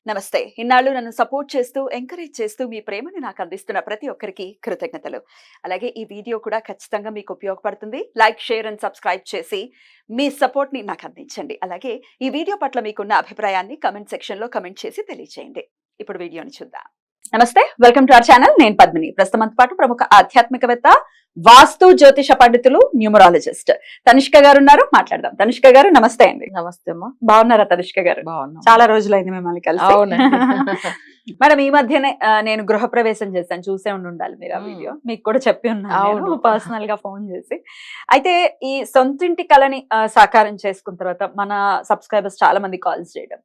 నమస్తే. ఇన్నాళ్ళు నన్ను సపోర్ట్ చేస్తూ, ఎంకరేజ్ చేస్తూ మీ ప్రేమని నాకు అందిస్తున్న ప్రతి ఒక్కరికి కృతజ్ఞతలు. అలాగే ఈ వీడియో కూడా ఖచ్చితంగా మీకు ఉపయోగపడుతుంది. లైక్, షేర్ అండ్ సబ్స్క్రైబ్ చేసి మీ సపోర్ట్‌ని నాకు అందించండి. అలాగే ఈ వీడియో పట్ల మీకున్న అభిప్రాయాన్ని కామెంట్ సెక్షన్‌లో కామెంట్ చేసి తెలియజేయండి. ఇప్పుడు వీడియోని చూద్దాం. నమస్తే. Welcome to our channel. నేను పద్మిని. ప్రస్తుతం మనతో పాటు ప్రముఖ ఆధ్యాత్మికవేత్త, వాస్తు జ్యోతిష పండితులు, న్యూమరాలజిస్ట్ తనిష్క గారు ఉన్నారు. మాట్లాడదాం. తనిష్క గారు నమస్తే అండి. నమస్తే అమ్మా. బాగున్నారా తనిష్క గారు? బాగున్నాం. చాలా రోజులైంది మిమ్మల్ని కలిసి. అవునండి. మేడం, ఈ మధ్యనే నేను గృహప్రవేశం చేశాను. చూసే ఉండాలి మీరు ఆ వీడియో. మీకు కూడా చెప్పి ఉన్నాను అవును. పర్సనల్ గా ఫోన్ చేసి. అయితే ఈ సొంతింటి కళని సాకారం చేసుకున్న తర్వాత మన సబ్స్క్రైబర్స్ చాలా మంది కాల్స్ చేయడం,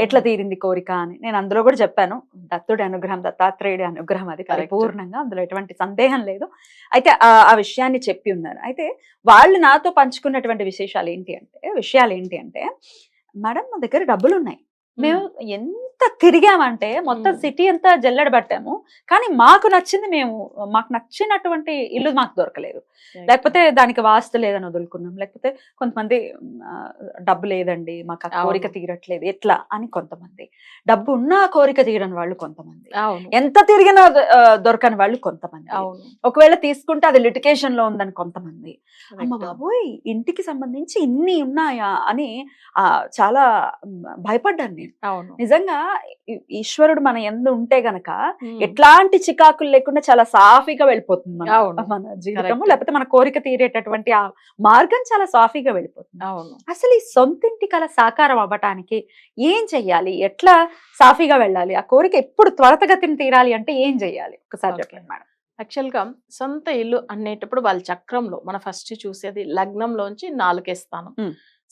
ఎట్లా తీరింది కోరిక అని. నేను అందులో కూడా చెప్పాను, దత్తుడి అనుగ్రహం, దత్తాత్రేయుడి అనుగ్రహం అది పరిపూర్ణంగా, అందులో ఎటువంటి సందేహం లేదు. అయితే ఆ విషయాన్ని చెప్పి ఉన్నాను. అయితే వాళ్ళు నాతో పంచుకున్నటువంటి విషయాలు ఏంటి అంటే, మేడం మా దగ్గర డబ్బులు ఉన్నాయి, మేము ఎంత తిరిగామంటే మొత్తం సిటీ అంతా జల్లెడ పట్టాము, కానీ మాకు నచ్చినటువంటి ఇల్లు మాకు దొరకలేదు. లేకపోతే దానికి వాస్తు లేదని వదులుకున్నాం, లేకపోతే కొంతమంది డబ్బు లేదండి మాకు ఆ కోరిక తీరట్లేదు ఎట్లా అని కొంతమంది, డబ్బు ఉన్న కోరిక తీరని వాళ్ళు కొంతమంది, ఎంత తిరిగినా దొరకని వాళ్ళు కొంతమంది, ఒకవేళ తీసుకుంటే అది లిటికేషన్ లో ఉందని కొంతమంది. అమ్మ బాబోయ్, ఇంటికి సంబంధించి ఇన్ని ఉన్నాయా అని చాలా భయపడ్డాను నేను. నిజంగా ఈశ్వరుడు మన యందు ఉంటే గనక ఎట్లాంటి చికాకులు లేకుండా చాలా సాఫీగా వెళ్ళిపోతుంది మన జీవితము, లేకపోతే మన కోరిక తీరేటటువంటి ఆ మార్గం చాలా సాఫీగా వెళ్ళిపోతుంది. అసలు ఈ సొంతింటి కల సాకారం అవ్వటానికి ఏం చెయ్యాలి, ఎట్లా సాఫీగా వెళ్ళాలి, ఆ కోరిక ఎప్పుడు త్వరతగతిని తీరాలి అంటే ఏం చెయ్యాలి ఒకసారి చెప్పండి మేడం. యాక్చువల్గా సొంత ఇల్లు అనేటప్పుడు వాళ్ళ చక్రంలో మన ఫస్ట్ చూసేది లగ్నంలోంచి 4వ స్థానం.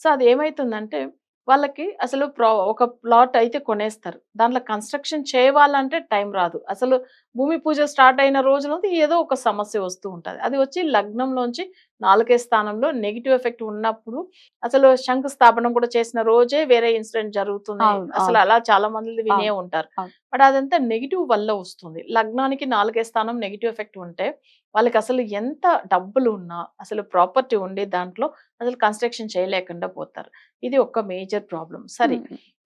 సో అది ఏమైతుందంటే వాళ్ళకి అసలు ఒక ప్లాట్ అయితే కొనేస్తారు, దాంట్లో కన్స్ట్రక్షన్ చేయాలంటే టైం రాదు. అసలు భూమి పూజ స్టార్ట్ అయిన రోజు నుండి ఏదో ఒక సమస్య వస్తూ ఉంటుంది. అది వచ్చి లగ్నంలోంచి 4వ స్థానంలో నెగిటివ్ ఎఫెక్ట్ ఉన్నప్పుడు అసలు శంకుస్థాపనం కూడా చేసిన రోజే వేరే ఇన్సిడెంట్ జరుగుతుంది. అసలు అలా చాలా మంది వినే ఉంటారు. బట్ అదంతా నెగిటివ్ వల్ల వస్తుంది. లగ్నానికి 4వ స్థానం నెగిటివ్ ఎఫెక్ట్ ఉంటే వాళ్ళకి అసలు ఎంత డబ్బులు ఉన్నా, అసలు ప్రాపర్టీ ఉండి దాంట్లో అసలు కన్స్ట్రక్షన్ చేయలేకుండా పోతారు. ఇది ఒక మేజర్ ప్రాబ్లం. సరే,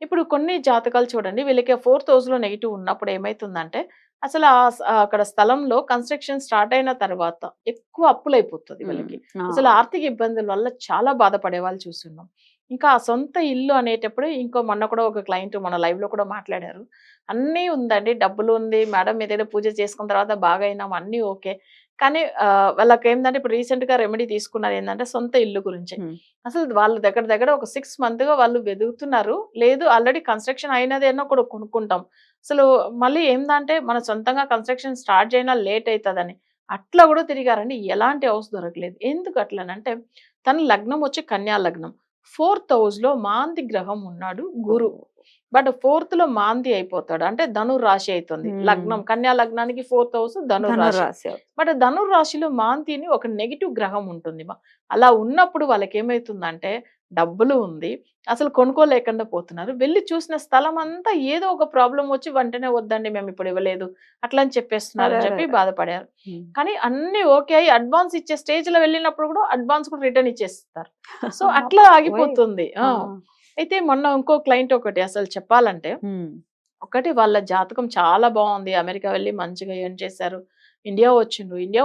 ఇప్పుడు కొన్ని జాతకాలు చూడండి, వీళ్ళకి 4th హౌస్ లో నెగిటివ్ ఉన్నప్పుడు ఏమైతుందంటే అసలు అక్కడ స్థలంలో కన్స్ట్రక్షన్ స్టార్ట్ అయిన తర్వాత ఎక్కువ అప్పులు అయిపోతుంది వీళ్ళకి. అసలు ఆర్థిక ఇబ్బందుల వల్ల చాలా బాధపడే వాళ్ళు చూస్తున్నాం. ఇంకా ఆ సొంత ఇల్లు అనేటప్పుడు మొన్న కూడా ఒక క్లయింట్ మన లైవ్ లో కూడా మాట్లాడారు. అన్నీ ఉందండి, డబ్బులు ఉంది మేడం, ఏదైనా పూజ చేసుకున్న తర్వాత బాగా అయినాం, అన్నీ ఓకే. కానీ వాళ్ళకి ఏంటంటే ఇప్పుడు రీసెంట్ గా రెమెడీ తీసుకున్నారు ఏంటంటే సొంత ఇల్లు గురించి. అసలు వాళ్ళు దగ్గర ఒక 6 months గా వాళ్ళు వెతుకుతున్నారు. లేదు, ఆల్రెడీ కన్స్ట్రక్షన్ అయినదేనో కూడా కొనుక్కుంటాం. అసలు మళ్ళీ ఏందంటే మన సొంతంగా కన్స్ట్రక్షన్ స్టార్ట్ చేయనా లేట్ అవుతుందని అట్లా కూడా తిరిగారండి. ఎలాంటి హౌస్ దొరకలేదు. ఎందుకు అట్లనంటే తన లగ్నం వచ్చి కన్యా లగ్నం, 4th house లో మాంది గ్రహం ఉన్నాడు గురు. బట్ 4th లో మాంది అయిపోతాడు అంటే ధనుర్ రాశి అవుతుంది. లగ్నం కన్యా లగ్నానికి 4th house ధనుర్ రాశి. బట్ ధనుర్ రాశిలో మాంతిని ఒక నెగిటివ్ గ్రహం ఉంటుంది. అలా ఉన్నప్పుడు వాళ్ళకి ఏమైతుందంటే డబ్బులు ఉంది, అసలు కొనుక్కోలేకుండా పోతున్నారు. వెళ్ళి చూసిన స్థలం అంతా ఏదో ఒక ప్రాబ్లం వచ్చి వెంటనే వద్దండి మేము ఇప్పుడు ఇవ్వలేదు అట్లా అని చెప్పేస్తున్నారు అని చెప్పి బాధపడారు. కానీ అన్ని ఓకే అయ్యి అడ్వాన్స్ ఇచ్చే స్టేజ్ లో వెళ్ళినప్పుడు కూడా అడ్వాన్స్ కూడా రిటర్న్ ఇచ్చేస్తారు. సో అట్లా ఆగిపోతుంది. అయితే మొన్న ఇంకో క్లయింట్ ఒకటి అసలు చెప్పాలంటే ఒకటి వాళ్ళ జాతకం చాలా బాగుంది, అమెరికా వెళ్ళి మంచిగా ఎర్న్ చేశారు, ఇండియా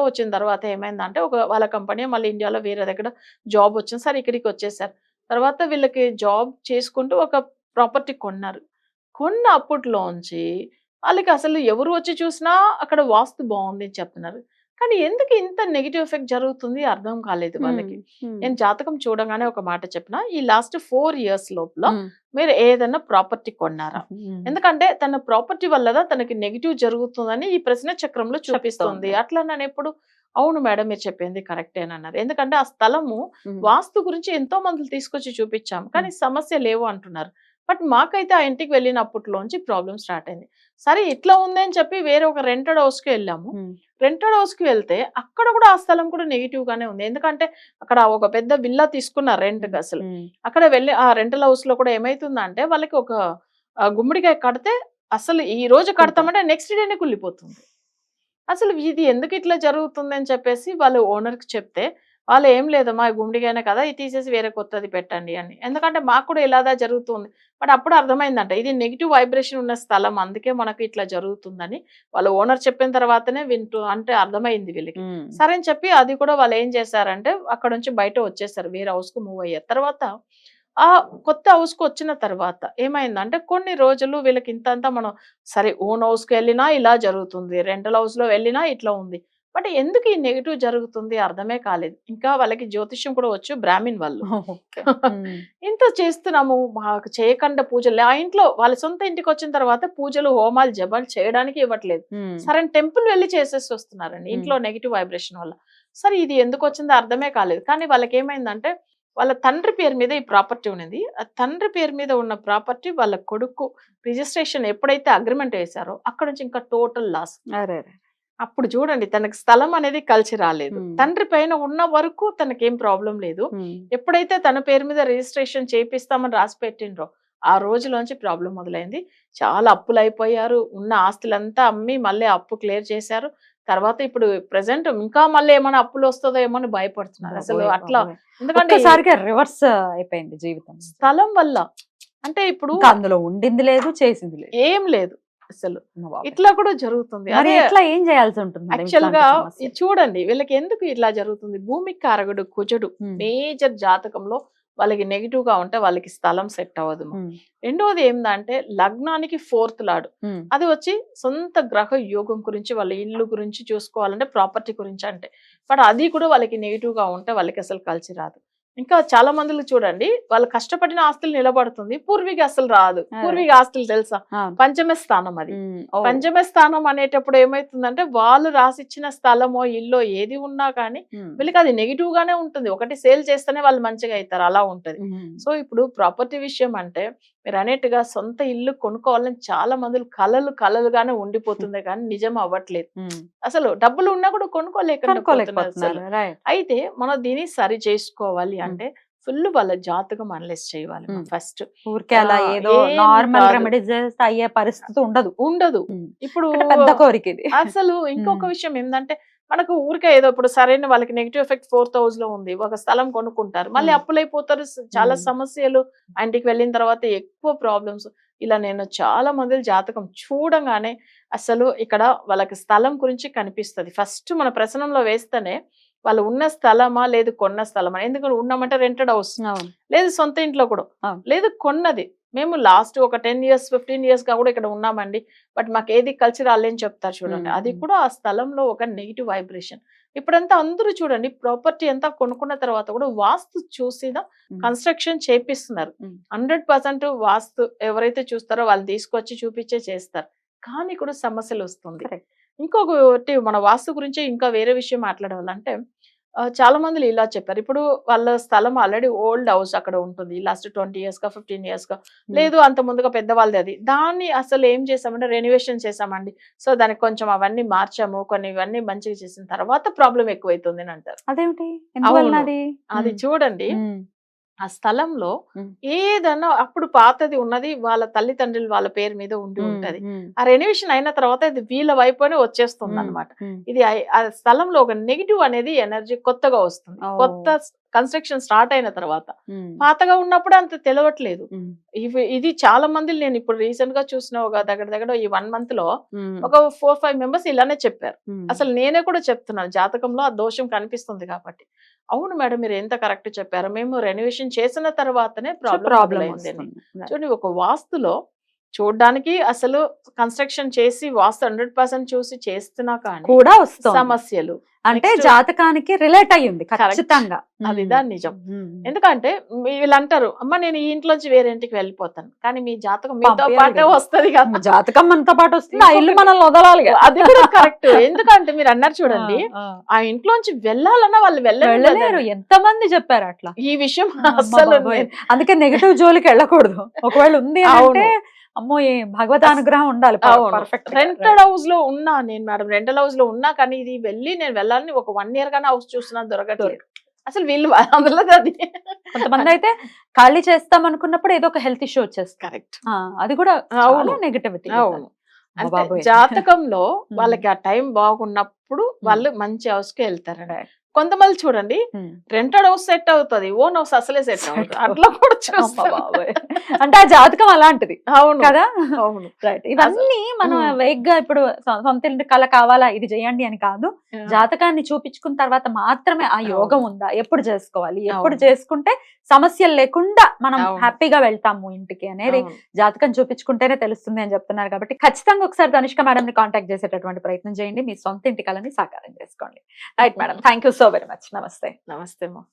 వచ్చిన తర్వాత ఏమైందంటే వాళ్ళ కంపెనీ మళ్ళీ ఇండియాలో వేరే దగ్గర జాబ్ వచ్చింది. సరే ఇక్కడికి వచ్చేసారు. తర్వాత వీళ్ళకి జాబ్ చేసుకుంటూ ఒక ప్రాపర్టీ కొన్నారు. కొన్న అప్పట్లోంచి వాళ్ళకి అసలు ఎవరు వచ్చి చూసినా అక్కడ వాస్తు బాగుంది అని చెప్తున్నారు. కానీ ఎందుకు ఇంత నెగిటివ్ ఎఫెక్ట్ జరుగుతుంది అర్థం కాలేదు వాళ్ళకి. నేను జాతకం చూడగానే ఒక మాట చెప్పిన, ఈ లాస్ట్ 4 years లోపల మీరు ఏదైనా ప్రాపర్టీ కొన్నారా? ఎందుకంటే తన ప్రాపర్టీ వల్ల తనకి నెగిటివ్ జరుగుతుందని ఈ ప్రశ్న చక్రంలో చూపిస్తుంది. అట్లా నన్ను ఎప్పుడు అవును మేడం మీరు చెప్పింది కరెక్టేనన్నారు. ఎందుకంటే ఆ స్థలము వాస్తు గురించి ఎంతో మంది తీసుకొచ్చి చూపించాం, కానీ సమస్య లేవు అంటున్నారు. బట్ మాకైతే ఆ ఇంటికి వెళ్ళినప్పట్లోంచి ప్రాబ్లం స్టార్ట్ అయింది. సరే ఇట్లా ఉంది అని చెప్పి వేరే ఒక రెంటెడ్ హౌస్ కి వెళ్ళాము. రెంటెడ్ హౌస్ కి వెళ్తే అక్కడ కూడా ఆ స్థలం కూడా నెగిటివ్ గానే ఉంది. ఎందుకంటే అక్కడ ఒక పెద్ద విల్లా తీసుకున్నారు రెంట్ కి. అసలు అక్కడ వెళ్ళి ఆ రెంటల్ హౌస్ లో కూడా ఏమైతుందంటే వాళ్ళకి ఒక గుమ్మడికాయ కడితే అసలు ఈ రోజు కడతామంటే నెక్స్ట్ డేనే కుళ్ళిపోతుంది. అసలు ఇది ఎందుకు ఇట్లా జరుగుతుంది అని చెప్పేసి వాళ్ళు ఓనర్ కి చెప్తే వాళ్ళు ఏం లేదమ్మా గుండిగైనా కదా ఇది తీసేసి వేరే కొత్తది పెట్టండి అని. ఎందుకంటే మాకు కూడా ఇలాదా జరుగుతుంది. బట్ అప్పుడు అర్థమైందంట ఇది నెగిటివ్ వైబ్రేషన్ ఉన్న స్థలం అందుకే మనకు ఇట్లా జరుగుతుందని వాళ్ళ ఓనర్ చెప్పిన తర్వాతనే వింటూ అంటే అర్థమైంది వీళ్ళకి. సరే అని చెప్పి అది కూడా వాళ్ళు ఏం చేశారంటే అక్కడ నుంచి బయట వచ్చేసారు, వేరే హౌస్ కు మూవ్ అయ్యారు. తర్వాత ఆ కొత్త హౌస్ కు వచ్చిన తర్వాత ఏమైందంటే కొన్ని రోజులు వీళ్ళకి ఇంతంతా మనం సరే ఓన్ హౌస్ కి వెళ్ళినా ఇలా జరుగుతుంది, రెంటల్ హౌస్ లో వెళ్ళినా ఇట్లా ఉంది. బట్ ఎందుకు ఈ నెగిటివ్ జరుగుతుంది అర్థమే కాలేదు. ఇంకా వాళ్ళకి జ్యోతిష్యం కూడా వచ్చు, బ్రాహ్మిన్ వాళ్ళు. ఇంత చేస్తున్నాము మాకు చేయకుండా పూజలు ఆ ఇంట్లో వాళ్ళ సొంత ఇంటికి వచ్చిన తర్వాత పూజలు హోమాలు జపాలు చేయడానికి ఇవ్వట్లేదు. సరే టెంపుల్ వెళ్ళి చేసేసి వస్తున్నారండి ఇంట్లో నెగిటివ్ వైబ్రేషన్ వల్ల. సరే ఇది ఎందుకు వచ్చిందో అర్థమే కాలేదు. కానీ వాళ్ళకి ఏమైందంటే వాళ్ళ తండ్రి పేరు మీద ఈ ప్రాపర్టీ ఉన్నది. ఆ తండ్రి పేరు మీద ఉన్న ప్రాపర్టీ వాళ్ళ కొడుకు రిజిస్ట్రేషన్ ఎప్పుడైతే అగ్రిమెంట్ వేశారో అక్కడ నుంచి ఇంకా టోటల్ లాస్. అప్పుడు చూడండి తనకి స్థలం అనేది కలిసి రాలేదు. తండ్రి పైన ఉన్న వరకు తనకేం ప్రాబ్లం లేదు. ఎప్పుడైతే తన పేరు మీద రిజిస్ట్రేషన్ చేపిస్తామని రాసి పెట్టిండ్రో ఆ రోజులోంచి ప్రాబ్లం మొదలైంది. చాలా అప్పులు అయిపోయారు. ఉన్న ఆస్తులంతా అమ్మి మళ్ళీ అప్పు క్లియర్ చేశారు. తర్వాత ఇప్పుడు ప్రెసెంట్ ఇంకా మళ్ళీ ఏమైనా అప్పులు వస్తుందో ఏమో అని భయపడుతున్నారు అసలు అట్లా. ఎందుకంటే రివర్స్ అయిపోయింది జీవితం స్థలం వల్ల. అంటే ఇప్పుడు అందులో ఉండింది లేదు, చేసింది లేదు, ఏం లేదు అసలు. ఇట్లా కూడా జరుగుతుంది. అదే ఎట్లా ఏం చేయాల్సి ఉంటుంది యాక్చువల్ గా చూడండి వీళ్ళకి ఎందుకు ఇట్లా జరుగుతుంది. భూమికి కారకుడు కుజుడు మేజర్ జాతకంలో వాళ్ళకి నెగిటివ్ గా ఉంటే వాళ్ళకి స్థలం సెట్ అవ్వదు. రెండోది ఏంటంటే లగ్నానికి 4th లార్డ్ అది వచ్చి సొంత గ్రహ యోగం గురించి వాళ్ళ ఇల్లు గురించి చూసుకోవాలంటే ప్రాపర్టీ గురించి అంటే. బట్ అది కూడా వాళ్ళకి నెగిటివ్ గా ఉంటే వాళ్ళకి అసలు కలిసి రాదు. ఇంకా చాలా మందిలో చూడండి వాళ్ళు కష్టపడిన ఆస్తులు నిలబడుతుంది, పూర్వీక అసలు రాదు. పూర్వీక ఆస్తులు తెలుసా పంచమ స్థానం. అది పంచమ స్థానం అనేటప్పుడు ఏమైతుందంటే వాళ్ళు రాసిచ్చిన స్థలమో ఇల్లో ఏది ఉన్నా కానీ వీళ్ళకి అది నెగిటివ్ గానే ఉంటుంది. ఒకటి సేల్ చేస్తేనే వాళ్ళు మంచిగా అవుతారు, అలా ఉంటది. సో ఇప్పుడు ప్రాపర్టీ విషయం అంటే మీరు అనేట్టుగా సొంత ఇల్లు కొనుక్కోవాలని చాలా మంది కలలుగానే ఉండిపోతుంది కానీ నిజం అవ్వట్లేదు. అసలు డబ్బులు ఉన్నా కూడా కొనుక్కోలేకపోతున్నారు. అయితే మనం దీన్ని సరి చేసుకోవాలి అంటే ఫుల్ వాళ్ళ జాతకం అనలైజ్ చేయాలి ఫస్ట్. నార్మల్ రెమెడీస్ చేస్తే అయ్యే పరిస్థితి ఉండదు. ఇప్పుడు పెద్ద కోరిక ఇది. అసలు ఇంకొక విషయం ఏంటంటే మనకు ఊరికే ఏదో ఇప్పుడు సరైన వాళ్ళకి నెగిటివ్ ఎఫెక్ట్ 4th హౌస్ లో ఉంది, ఒక స్థలం కొనుక్కుంటారు, మళ్ళీ అప్పులైపోతారు, చాలా సమస్యలు, ఇంటికి వెళ్ళిన తర్వాత ఎక్కువ ప్రాబ్లమ్స్. ఇలా నేను చాలా మంది జాతకం చూడంగానే అసలు ఇక్కడ వాళ్ళకి స్థలం గురించి కనిపిస్తుంది. ఫస్ట్ మన ప్రసనంలో వేస్తేనే వాళ్ళు ఉన్న స్థలమా లేదు కొన్న స్థలమా. ఎందుకంటే ఉన్నామంటే రెంటెడ్ హౌస్, లేదు సొంత ఇంట్లో కూడా లేదు కొన్నది. మేము లాస్ట్ ఒక 10 years 15 years గా కూడా ఇక్కడ ఉన్నామండి, బట్ మాకు ఏది కలిసి రాలేని చెప్తారు చూడండి. అది కూడా ఆ స్థలంలో ఒక నెగిటివ్ వైబ్రేషన్. ఇప్పుడంతా అందరూ చూడండి ప్రాపర్టీ అంతా కొనుక్కున్న తర్వాత కూడా వాస్తు చూసిన కన్స్ట్రక్షన్ చేపిస్తున్నారు. 100% వాస్తు ఎవరైతే చూస్తారో వాళ్ళు తీసుకొచ్చి చూపించే చేస్తారు, కానీ కూడా సమస్యలు వస్తుంది. ఇంకొకటి మన వాస్తు గురించి ఇంకా వేరే విషయం మాట్లాడాలంటే చాలా మంది ఇలా చెప్పారు. ఇప్పుడు వాళ్ళ స్థలం ఆల్రెడీ ఓల్డ్ హౌస్ అక్కడ ఉంటుంది, లాస్ట్ 20 years గా 15 years గా, లేదు అంత ముందుగా పెద్దవాళ్ళది. అది దాన్ని అసలు ఏం చేసామంటే రెనోవేషన్ చేసామండి. సో దానికి కొంచెం అవన్నీ మార్చాము, కొన్ని ఇవన్నీ మంచిగా చేసిన తర్వాత ప్రాబ్లం ఎక్కువైతుంది అని అంటారు. అదేమిటి? అది చూడండి ఆ స్థలంలో ఏదన్నా అప్పుడు పాతది ఉన్నది వాళ్ళ తల్లిదండ్రులు వాళ్ళ పేరు మీద ఉండి ఉంటది. ఆ రెనోవేషన్ అయిన తర్వాత ఇది వీళ్ళ వైపునే వచ్చేస్తుంది అనమాట. ఇది ఆ స్థలంలో ఒక నెగిటివ్ అనేది ఎనర్జీ కొత్తగా వస్తుంది. కొత్త కన్స్ట్రక్షన్ స్టార్ట్ అయిన తర్వాత పాతగా ఉన్నప్పుడు అంత తెలవట్లేదు. ఇది చాలా మంది నేను ఇప్పుడు రీసెంట్ గా చూసిన ఒక దగ్గర ఈ 1 month లో ఒక 4-5 members ఇలానే చెప్పారు. అసలు నేనే కూడా చెప్తున్నాను జాతకంలో ఆ దోషం కనిపిస్తుంది కాబట్టి. అవును మేడం మీరు ఎంత కరెక్ట్ చెప్పారు, మేము రెనోవేషన్ చేసిన తర్వాతనే ప్రాబ్లం అయింది. చూడండి ఒక వాస్తులో చూడడానికి అసలు కన్స్ట్రక్షన్ చేసి వాస్తు 100% చూసి చేస్తున్నా కానీ కూడా సమస్యలు అంటే జాతకానికి రిలేట్ అయ్యింది ఖచ్చితంగా. అది దాని నిజం. ఎందుకంటే వీళ్ళు అంటారు అమ్మ నేను ఈ ఇంట్లోంచి వేరే ఇంటికి వెళ్ళిపోతాను, కానీ మీ జాతకం మీతో పాటే వస్తుంది కదా. జాతకం మనతో పాటు వస్తుంది, ఆ ఇల్లు మనల్ని వదలాలి. అది కూడా కరెక్ట్. ఎందుకంటే మీరు అన్నారు చూడండి ఆ ఇంట్లోంచి వెళ్ళాలన్నా వాళ్ళు వెళ్ళలేరు. ఎంతమంది చెప్పారు అట్లా ఈ విషయం. అసలు అందుకే నెగటివ్ జోలికి వెళ్ళకూడదు. ఒకవేళ ఉంది అంటే అమ్మో భగవత్ అనుగ్రహం ఉండాలి. రెంటెడ్ హౌస్ లో ఉన్నా నేను మేడం, రెంటల్ హౌస్ లో ఉన్నా కానీ ఇది నేను వెళ్ళాలని ఒక 1 year గానే హౌస్ చూస్తున్నా దొరకట్లేదు. అసలు వీళ్ళు అందులో అది కొంతమంది అయితే ఖాళీ చేస్తాం అనుకున్నప్పుడు ఏదో ఒక హెల్త్ ఇష్యూ వచ్చేస్తుంది. కరెక్ట్. అది కూడా నెగటివిటీ. అవును. అంటే జాతకంలో వాళ్ళకి ఆ టైం బాగున్నప్పుడు వాళ్ళు మంచి హౌస్ కి వెళ్తారు. కొంతమంది చూడండి రెంటెడ్ హౌస్ సెట్ అవుతుంది, ఓన్ హౌస్ అసలే సెట్ అవుతుంది, అట్లా కూడా చూస్తాం. అంటే ఆ జాతకం అలాంటిది అవును కదా. అవును. రైట్. ఇవన్నీ మనం వేగ్గా ఇప్పుడు సొంత ఇంటి కళ కావాలా ఇది చేయండి అని కాదు, జాతకాన్ని చూపించుకున్న తర్వాత మాత్రమే ఆ యోగం ఉందా, ఎప్పుడు చేసుకోవాలి, ఎప్పుడు అవును. చేసుకుంటే సమస్యలు లేకుండా మనం అవును. హ్యాపీగా వెళ్తాము ఇంటికి అనేది అవును. జాతకం చూపించుకుంటేనే తెలుస్తుంది అని చెప్తున్నారు. కాబట్టి ఖచ్చితంగా ఒకసారి తనిష్క మేడం ని కాంటాక్ట్ చేసేటటువంటి ప్రయత్నం చేయండి, మీ సొంత ఇంటి కళని సాకారం చేసుకోండి. Right madam, thank you so very much. నమస్తే. నమస్తే మా.